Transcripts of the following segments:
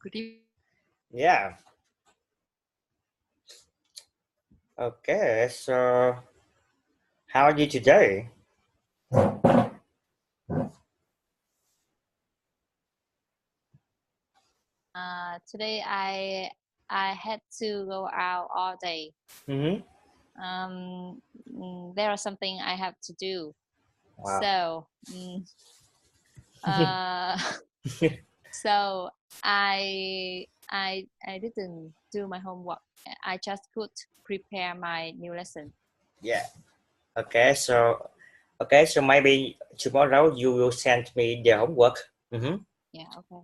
Good evening. Yeah. Okay. So, how are you today? Today I had to go out all day. Mm-hmm. There is something I have to do. Wow. So, uh, so I didn't do my homework. I just could prepare my new lesson. Yeah. Okay. So maybe tomorrow you will send me the homework. Mm-hmm. Yeah, okay.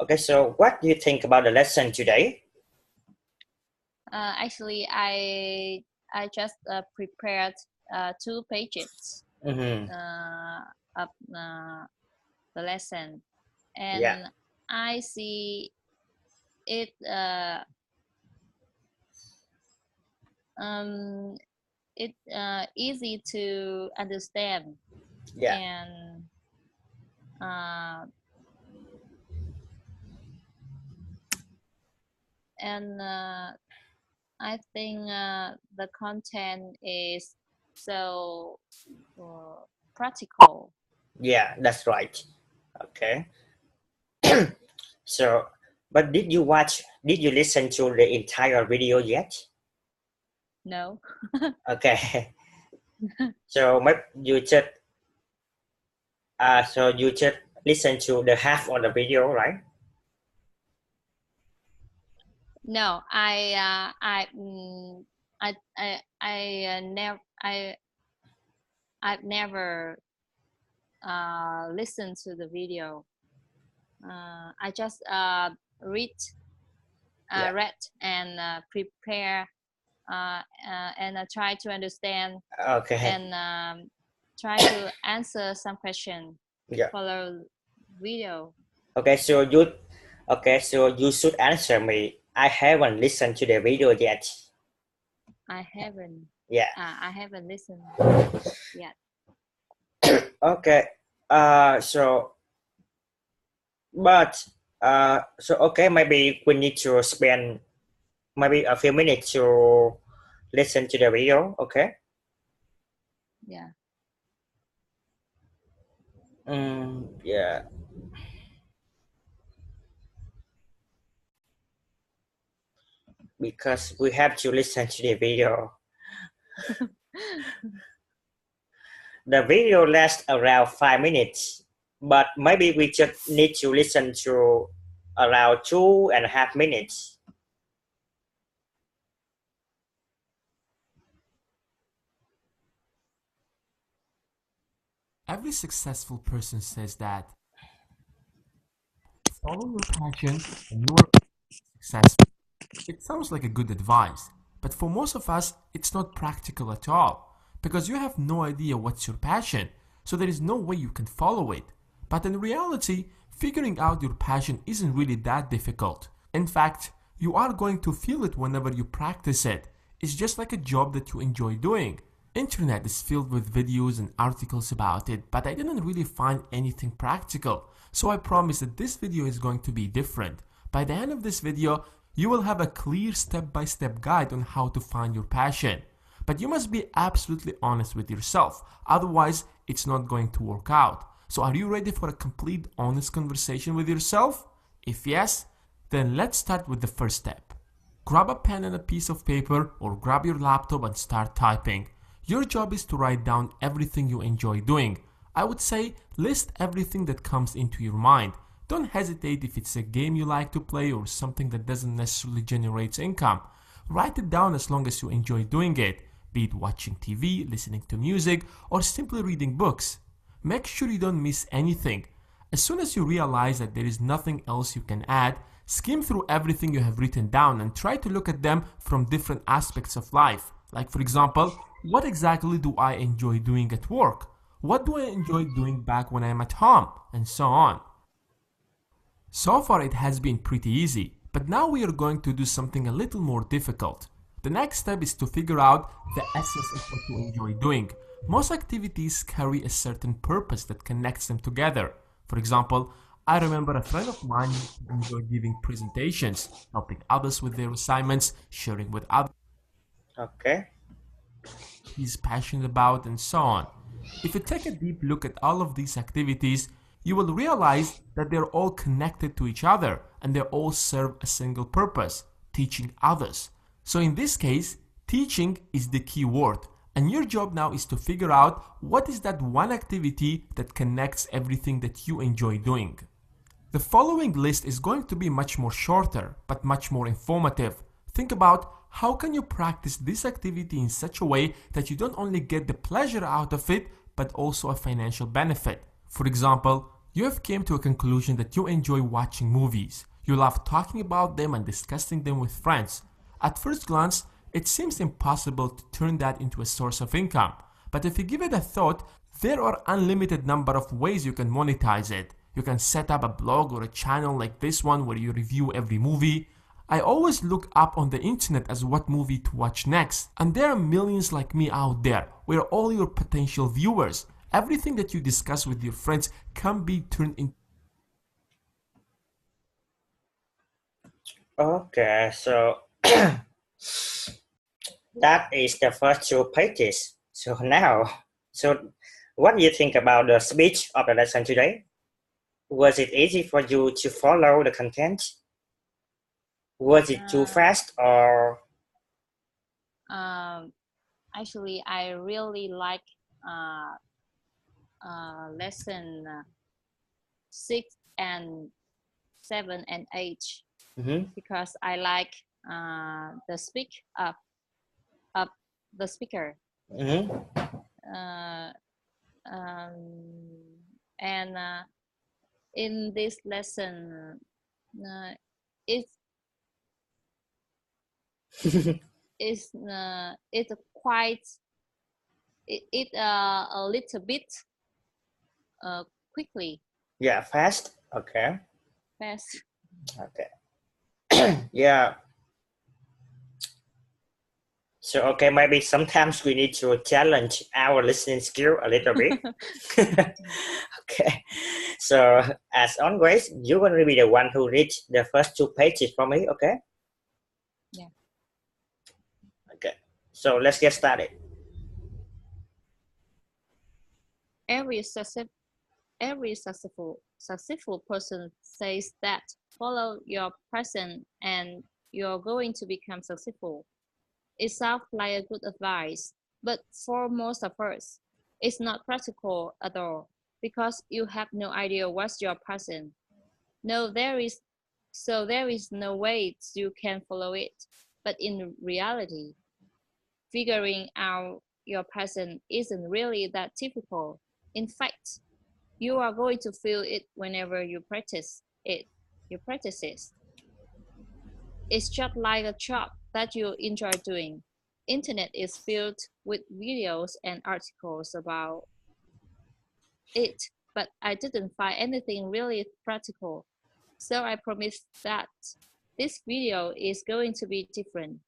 Okay. So, what do you think about the lesson today? Actually, I just prepared 2 pages Mm-hmm. of the lesson, Yeah. and I see it um, easy to understand, Yeah. and uh, and I think the content is so practical. Yeah. That's right. Okay. So, but did you watch? Did you listen to the entire video yet? No, Okay. So, maybe you just listen to the half of the video, right? no, never I've never listened to the video. I just read Yeah. read and prepare and try to understand Okay. and try to answer some question Yeah. for the video. Okay. So you should answer me. I haven't listened to the video yet. I haven't Yeah. I haven't listened yet. Okay. So but so okay, maybe we need to spend maybe a few minutes to listen to the video. Okay. Yeah. Yeah. Because we have to listen to the video. The video lasts around 5 minutes, but maybe we just need to listen to around 2.5 minutes. Every successful person says that follow your passion and you are successful. It sounds like a good advice, but for most of us, it's not practical at all because you have no idea what's your passion, so there is no way you can follow it. But in reality, figuring out your passion isn't really that difficult. In fact, you are going to feel it whenever you practice it. It's just like a job that you enjoy doing. Internet is filled with videos and articles about it, but I didn't really find anything practical. So I promise that this video is going to be different. By the end of this video, you will have a clear step-by-step guide on how to find your passion. But you must be absolutely honest with yourself, otherwise it's not going to work out. So are you ready for a complete honest conversation with yourself? If yes, then let's start with the first step. Grab a pen and a piece of paper or grab your laptop and start typing. Your job is to write down everything you enjoy doing. I would say list everything that comes into your mind. Don't hesitate if it's a game you like to play or something that doesn't necessarily generate income. Write it down as long as you enjoy doing it, be it watching TV, listening to music, or simply reading books. Make sure you don't miss anything. As soon as you realize that there is nothing else you can add, skim through everything you have written down and try to look at them from different aspects of life. Like, for example, what exactly do I enjoy doing at work? What do I enjoy doing back when I'm at home? And so on. So far it has been pretty easy, but now we are going to do something a little more difficult. The next step is to figure out the essence of what you enjoy doing. Most activities carry a certain purpose that connects them together. For example, I remember a friend of mine who enjoyed giving presentations, helping others with their assignments, sharing with others Okay. he's passionate about, and so on. If you take a deep look at all of these activities, you will realize that they're all connected to each other and they all serve a single purpose: teaching others. So in this case, teaching is the key word, and your job now is to figure out what is that one activity that connects everything that you enjoy doing. The following list is going to be much more shorter, but much more informative. Think about how can you practice this activity in such a way that you don't only get the pleasure out of it, but also a financial benefit. For example, you have came to a conclusion that you enjoy watching movies. You love talking about them and discussing them with friends. At first glance, it seems impossible to turn that into a source of income. But if you give it a thought, there are unlimited number of ways you can monetize it. You can set up a blog or a channel like this one where you review every movie. I always look up on the internet as what movie to watch next, and there are millions like me out there where all your potential viewers, everything that you discuss with your friends can be turned into. Okay, so that is the first two pages. So now, so what do you think about the speech of the lesson today? Was it easy for you to follow the content? Was it too fast or Actually, I really like lesson 6 and 7 and 8 because I like the speak of the speaker. Uh, and in this lesson, it's it's quite a little bit quickly. Yeah, fast. Okay. Fast. Okay. Yeah. So okay, maybe sometimes we need to challenge our listening skill a little bit. Okay. So as always, you're gonna be the one who reads the first two pages for me, okay? Yeah. Okay. So let's get started. Every successful person says that follow your passion and you're going to become successful. It sounds like a good advice, but for most of us, it's not practical at all because you have no idea what's your passion. No, there is no way you can follow it. But in reality, figuring out your passion isn't really that difficult. In fact, you are going to feel it whenever you practice it. You practice it. It's just like a job that you enjoy doing. Internet is filled with videos and articles about it, but I didn't find anything really practical. So I promise that this video is going to be different.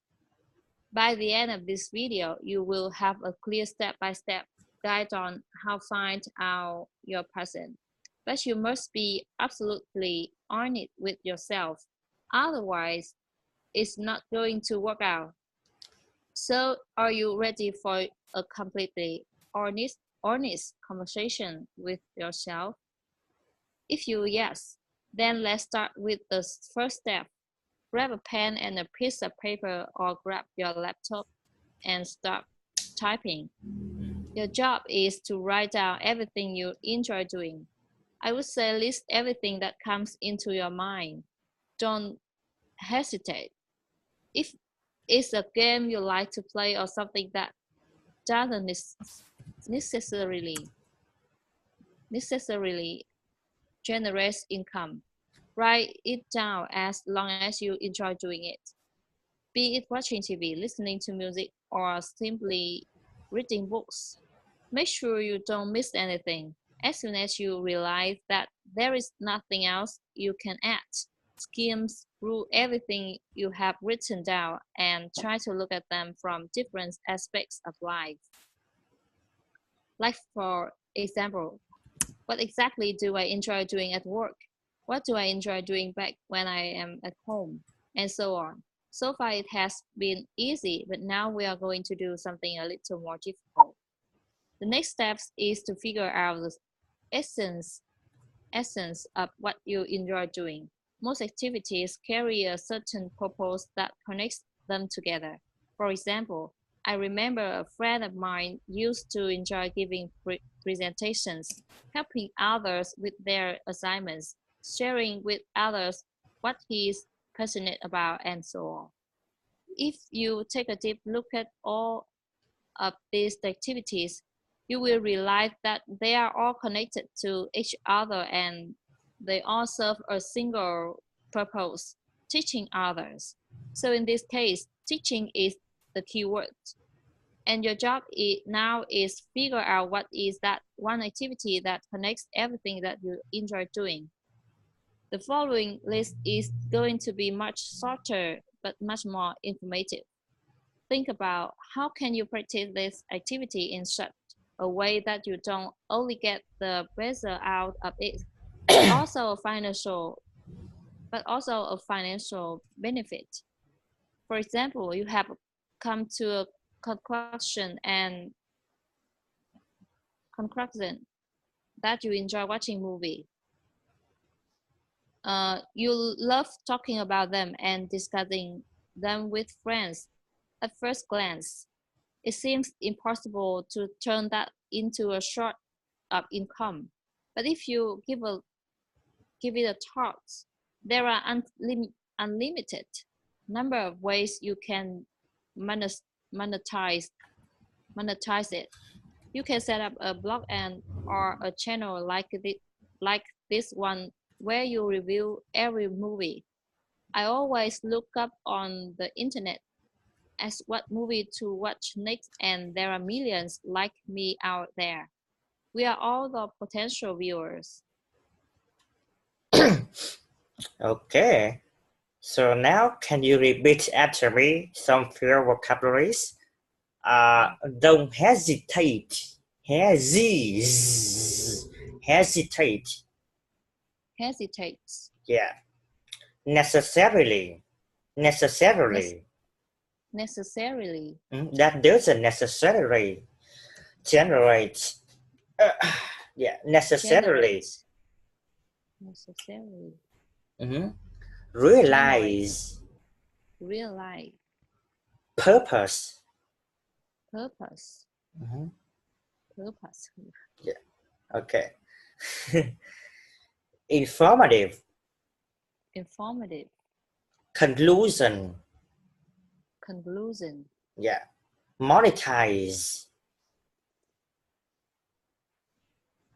By the end of this video, you will have a clear step-by-step guide on how to find out your passion. But you must be absolutely honest with yourself. Otherwise, it's not going to work out. So are you ready for a completely honest conversation with yourself? If you yes, then let's start with the first step. Grab a pen and a piece of paper or grab your laptop and start typing. Your job is to write down everything you enjoy doing. I would say list everything that comes into your mind. Don't hesitate. If it's a game you like to play or something that doesn't necessarily generates income, write it down as long as you enjoy doing it. Be it watching TV, listening to music, or simply reading books. Make sure you don't miss anything. As soon as you realize that there is nothing else you can add, skim through everything you have written down and try to look at them from different aspects of life. Like for example, what exactly do I enjoy doing at work? What do I enjoy doing back when I am at home? And so on. So far it has been easy, but now we are going to do something a little more difficult. The next step is to figure out the essence of what you enjoy doing. Most activities carry a certain purpose that connects them together. For example, I remember a friend of mine used to enjoy giving presentations, helping others with their assignments, sharing with others what he is passionate about, and so on. If you take a deep look at all of these activities, you will realize that they are all connected to each other and they all serve a single purpose, teaching others. So in this case, teaching is the key word. And your job now is figure out what is that one activity that connects everything that you enjoy doing. The following list is going to be much shorter but much more informative. Think about how can you practice this activity in such a way that you don't only get the pleasure out of it, but also a financial benefit. For example, you have come to a conclusion that you enjoy watching movies. You love talking about them and discussing them with friends. At first glance, it seems impossible to turn that into a source of income. But if you give it a thought, there are unlimited number of ways you can monetize it. You can set up a blog or a channel like this one where you review every movie. I always look up on the internet as what movie to watch next, and there are millions like me out there. We are all the potential viewers. Okay. So now can you repeat after me some few vocabularies? Don't hesitate. Hesitate. Hesitates. Yeah. Necessarily. Necessarily. That doesn't necessarily generate. Yeah, necessarily. Necessarily. Realize. Realize. Purpose. Purpose. Purpose. Yeah. Okay. Informative. Informative. Conclusion. Conclusion. Yeah. Monetize.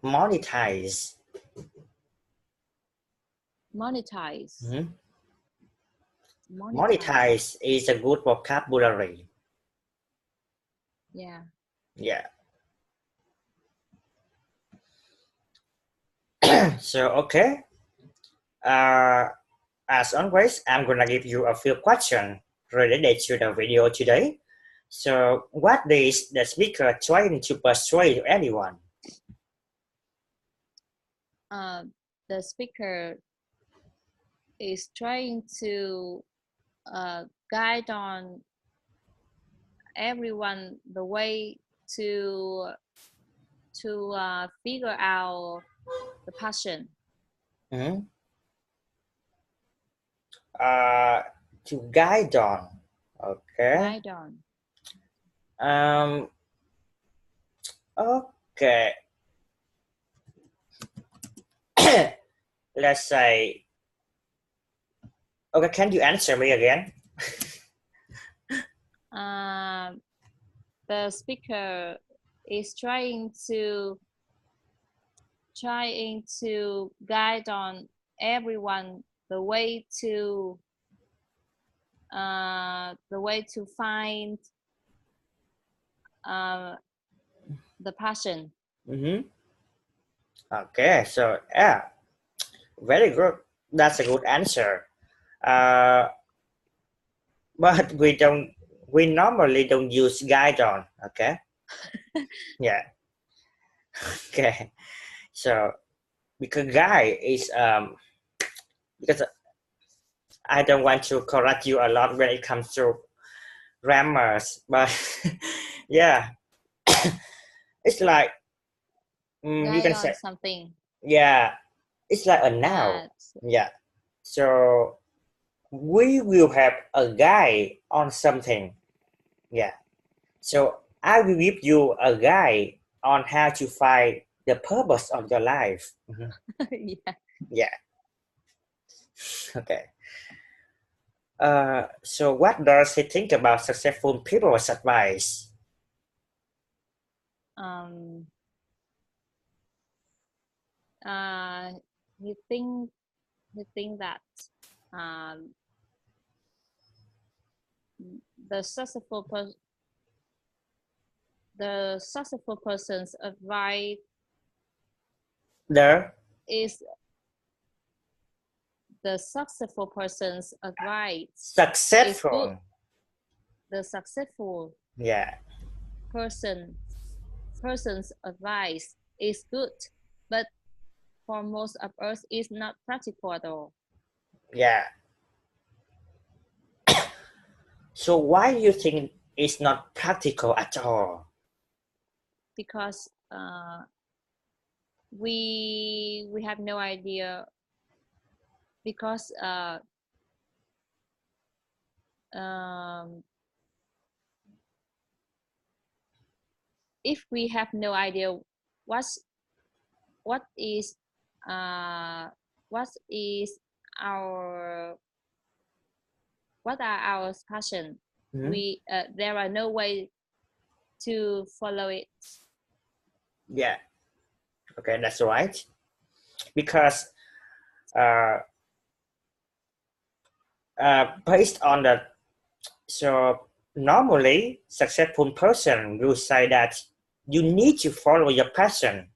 Monetize. Monetize. Monetize is a good vocabulary. Yeah. Yeah. So, okay. As always, I'm gonna give you a few questions related to the video today. So, what is the speaker trying to persuade anyone? The speaker is trying to guide on everyone the way to figure out the passion. To guide on. Okay. Guide on. Okay. Let's say. Okay, can you answer me again? The speaker is trying to guide on everyone the way to find the passion. Okay, so yeah, very good. That's a good answer. But we normally don't use guide on. Okay. Yeah. Okay. So because guide is because I don't want to correct you a lot when it comes to grammars, but yeah, it's like you Guide can on say, something. yeah, it's like a noun. Yeah, so we will have a guide on something. Yeah, so I will give you a guide on how to find the purpose of your life. Yeah. Yeah. Okay. So what does he think about successful people's advice? Um. He think that um the successful person's advice The is the successful person's advice is good. successful. The successful Yeah. person's advice is good, but for most of us, it's not practical at all. Yeah. So why do you think it's not practical at all? Because we have no idea. Because if we have no idea what's what is what is our what are our passion, we there are no way to follow it. Yeah. Okay, that's right. Because based on the so normally successful person will say that you need to follow your passion,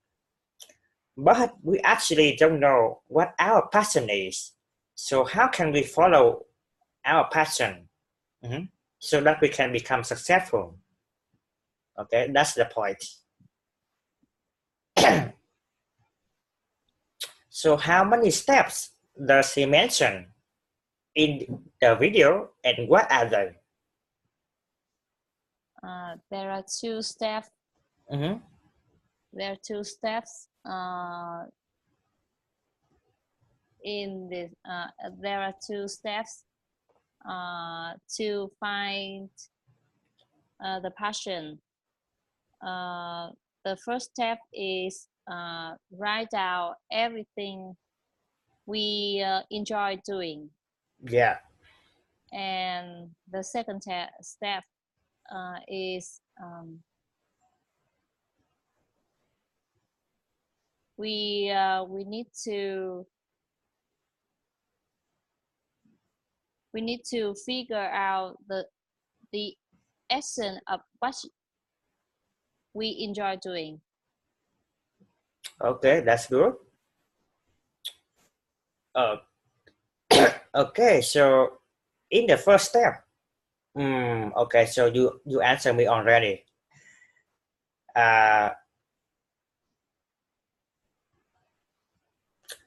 but we actually don't know what our passion is. So how can we follow our passion so that we can become successful? Okay, that's the point. So how many steps does he mention in the video, and what are they? There are two steps. Mm-hmm. There are two steps in this. There are two steps to find the passion. The first step is write down everything we enjoy doing. Yeah. And the second step is we need to figure out the essence of what we enjoy doing. Okay, that's good. Okay, so in the first step, okay, so you answered me already.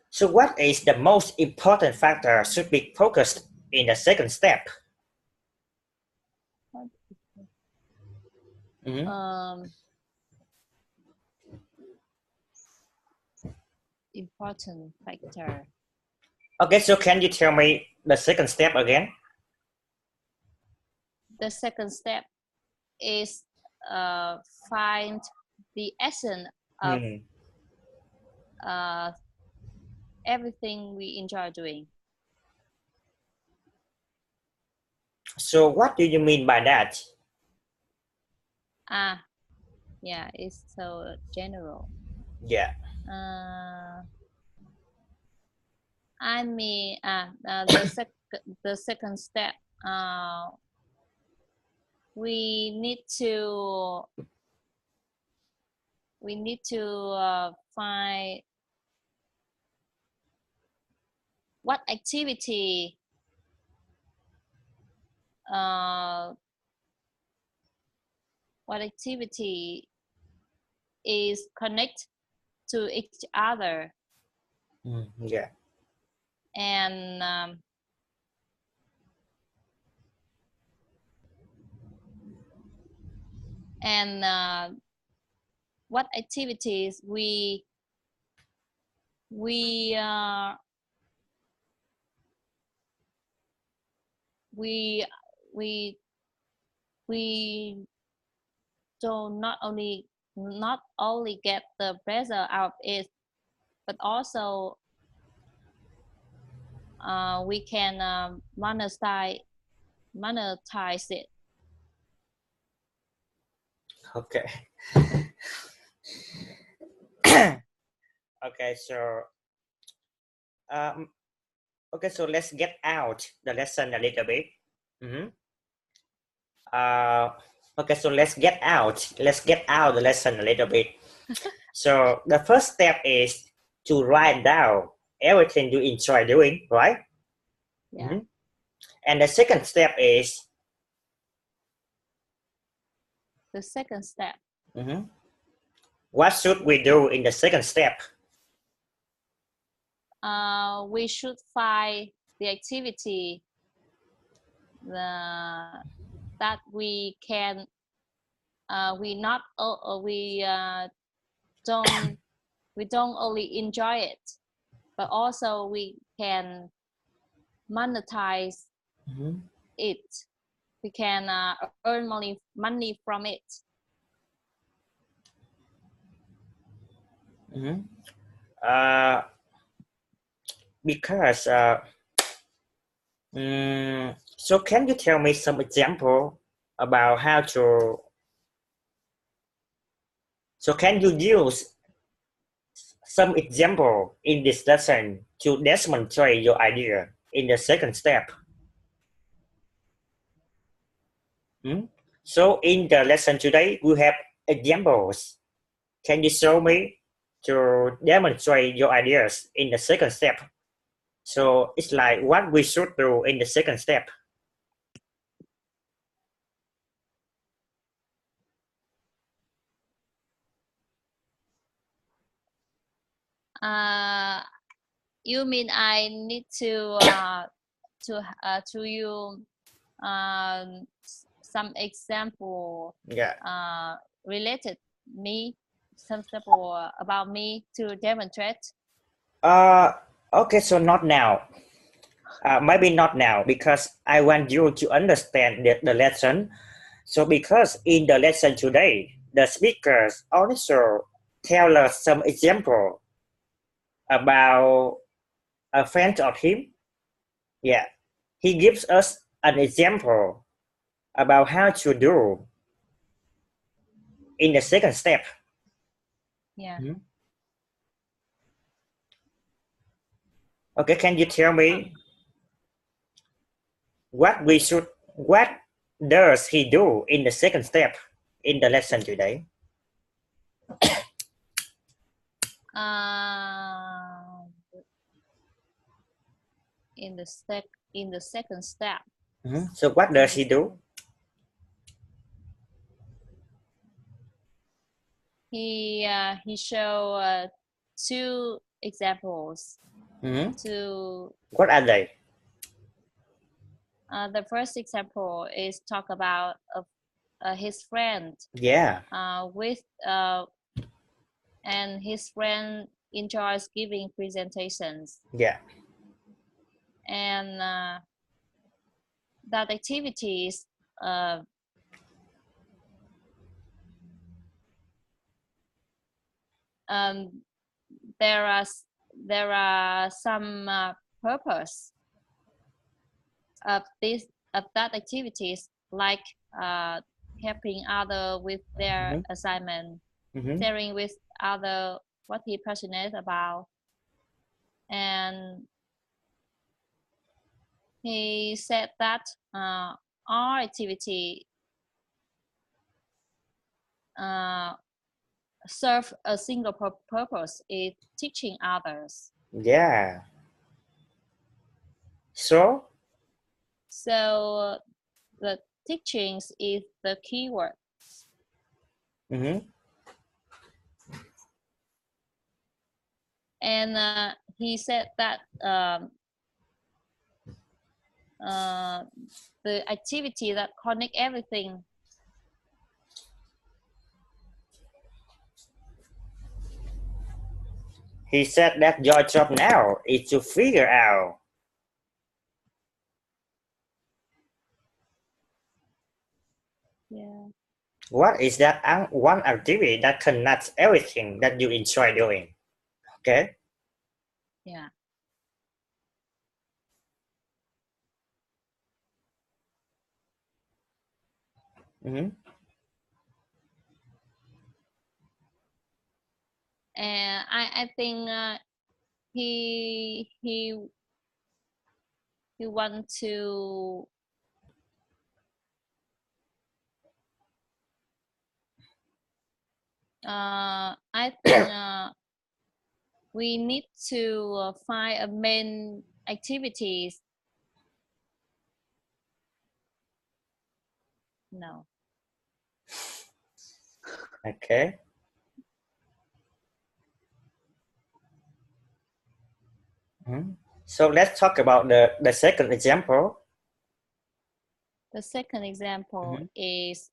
So what is the most important factor should be focused in the second step? Important factor. Okay, so can you tell me the second step again? The second step is find the essence of everything we enjoy doing. So what do you mean by that? Yeah, it's so general. Yeah. I mean, the second step, we need to find what activity is connect to each other. Yeah. and what activities we do not only get the pleasure out of it, but also we can monetize it. Okay. Okay, so okay, so let's get out the lesson a little bit. Okay, so let's get out the lesson a little bit. So the first step is to write down everything you enjoy doing, right? Yeah. And the second step is The second step. What should we do in the second step? We should find the activity that we can we don't only enjoy it, but also we can monetize it. We can earn money from it. Because so can you tell me some example about how to, so can you use some example in this lesson to demonstrate your idea in the second step? So in the lesson today we have examples. Can you show me to demonstrate your ideas in the second step? So it's like what we should do in the second step. You mean I need to you some example related me, some example about me to demonstrate? Okay, so not now. Maybe not now, because I want you to understand the lesson. So because in the lesson today, the speakers also tell us some example about a friend of him. Yeah, he gives us an example about how to do in the second step. Yeah. Okay, can you tell me what does he do in the second step in the lesson today? In the second step. So what does he do? He show two examples. What are they? The first example is talk about his friend. Yeah. And his friend enjoys giving presentations. Yeah. And that activities there are some purpose of that activities, like helping other with their assignment, sharing with other what he passionate about, and he said that our activity serve a single purpose, is teaching others. Yeah. So the teachings is the key word. And he said that the activity that connect everything. He said that your job now is to figure out what is that one activity that connects everything that you enjoy doing. Okay. Yeah. Mm-hmm. And I think he want to I think we need to find a main activities. No. Okay. Mm-hmm. So let's talk about the second example. The second example is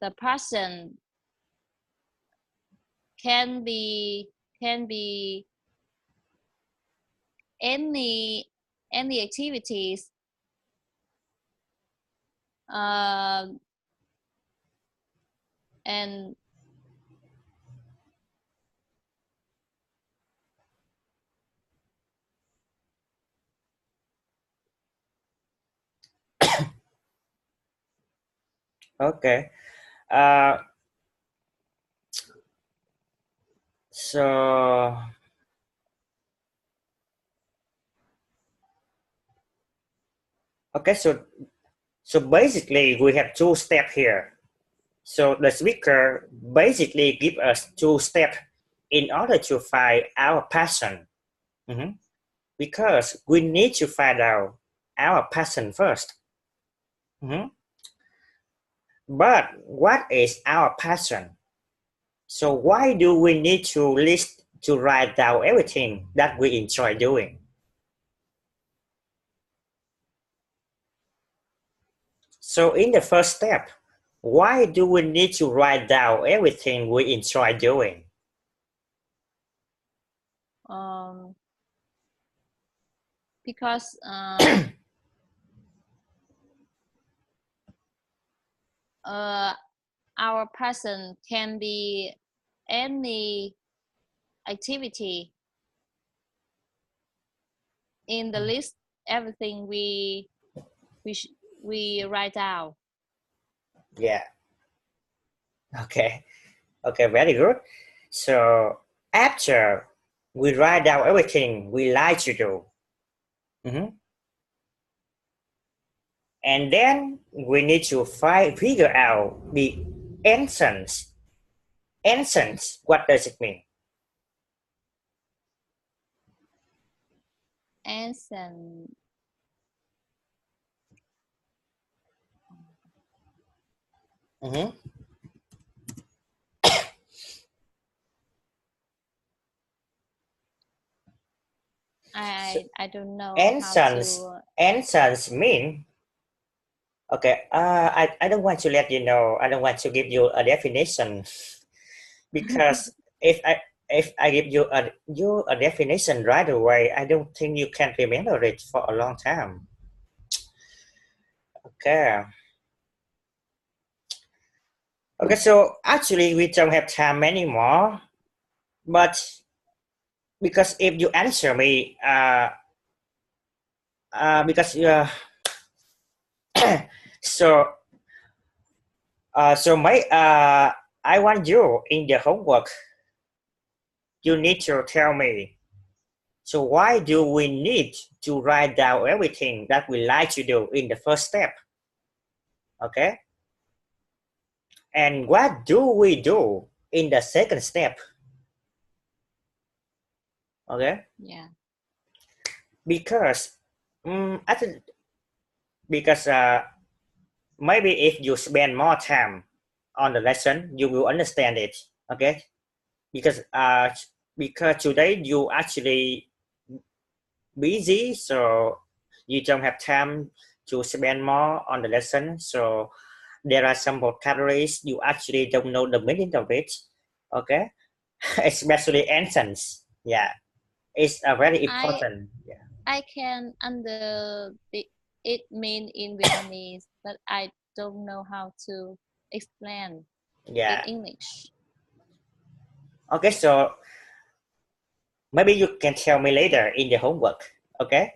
the person can be any activities and Okay. So okay, so basically we have two steps here. So the speaker basically give us two steps in order to find our passion. Mm-hmm. Because we need to find out our passion first. Mm-hmm. But what is our passion? So why do we need to write down everything that we enjoy doing? So in the first step, why do we need to write down everything we enjoy doing? Because our passion can be any activity in the list, everything we write down. Yeah. Okay. Okay, very good. So after we write down everything we like to do, and then we need to figure out the essence. Essence, what does it mean? Essence. I don't know Essence mean. Okay, I don't want to let you know. I don't want to give you a definition because if I give you a definition right away, I don't think you can remember it for a long time. Okay. Okay, so actually we don't have time anymore, but because if you answer me, because so I want you in the homework. You need to tell me. So why do we need to write down everything that we like to do in the first step? Okay. And what do we do in the second step? Okay. Yeah. Because I think because maybe if you spend more time on the lesson, you will understand it. Okay. Because because today you actually busy, so you don't have time to spend more on the lesson. So there are some vocabularies you actually don't know the meaning of it. Okay, especially accents. Yeah, it's a very important. Yeah. I can it mean in Vietnamese, but I don't know how to explain in Yeah. English. Okay, so maybe you can tell me later in the homework. Okay.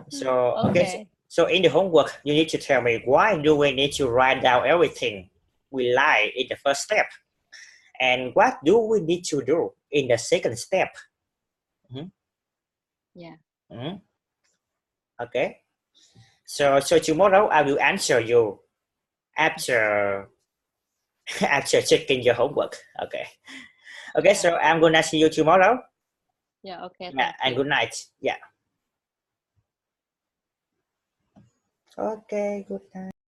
So Okay. so in the homework you need to tell me why do we need to write down everything we like in the first step, and what do we need to do in the second step. Mhm. Yeah. Mhm. Okay. So tomorrow I will answer you after after checking your homework. Okay. Okay. Yeah. So I'm gonna see you tomorrow. Yeah. Okay. Yeah. Thank And you. good night. Yeah. Okay. Good night.